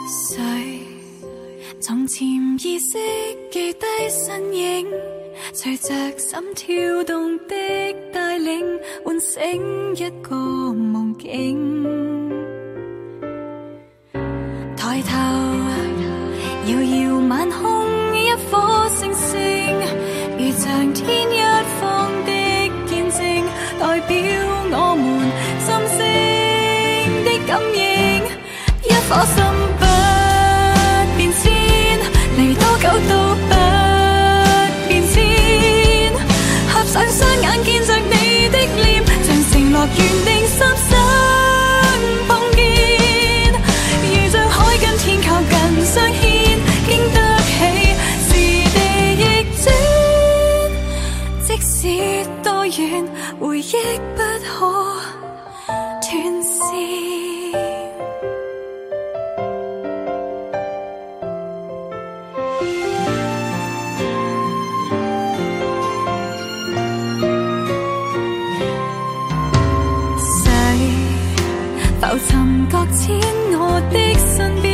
誰從潛意識記低身影，隨着心跳動的帶領，喚醒一個夢境。抬頭遙遙晚空，一顆星星，如像天一方的見證，代表我們心聲的感應。一顆心不變遷，離多久都不變遷。合上雙眼見着你的臉，像承諾原定心相碰見。如像海跟天靠近相牽，經得起時地逆轉。即使多遠，回憶不可斷線。浮沉擱淺我的身邊，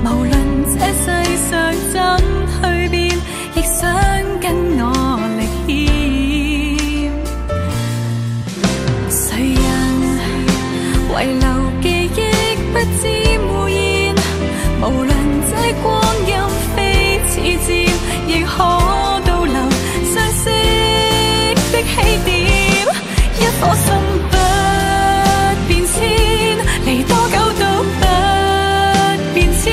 無論這世上怎去變，亦想跟我歷險。誰人遺留記憶不知污染，無論這光陰非似箭，亦可倒流相識的起點。一顆心不變遷，離多久都不變遷。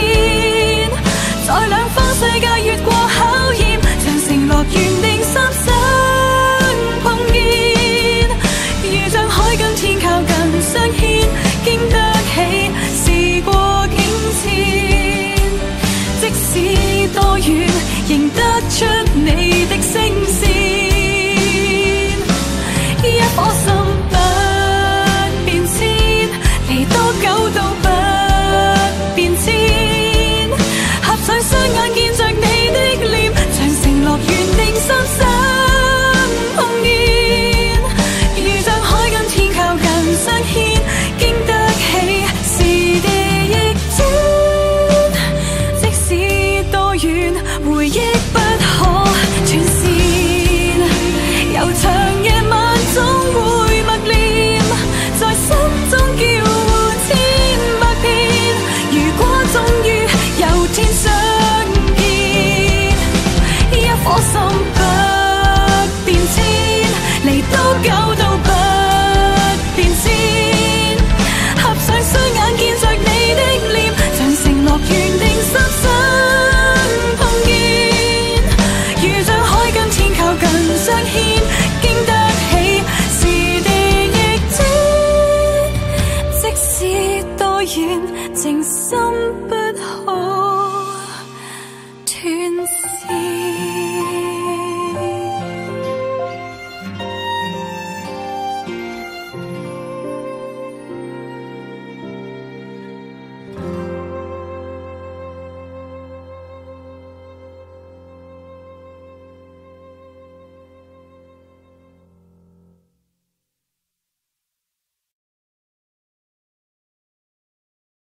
在兩方世界越過考驗，像承諾原定心相碰見。如像海跟天靠近相牽，經得起時過境遷。即使多遠，認得出你的聲線。一顆心不變遷，離多久都不變遷。合上雙眼見着你的臉，像承諾原定心相碰見。如像海跟天靠近相牽，經得起時地逆轉。即使多遠，回憶不可斷線。悠長夜晚總會默念，在心中叫喚千百遍。如果終於有天相見，一顆心不變遷，離多久都不變遷。合上雙眼見着你的臉，像承諾原定心相碰見。如像海跟天靠近相牽，經得起時地逆轉。即使多遠，情深不可斷線。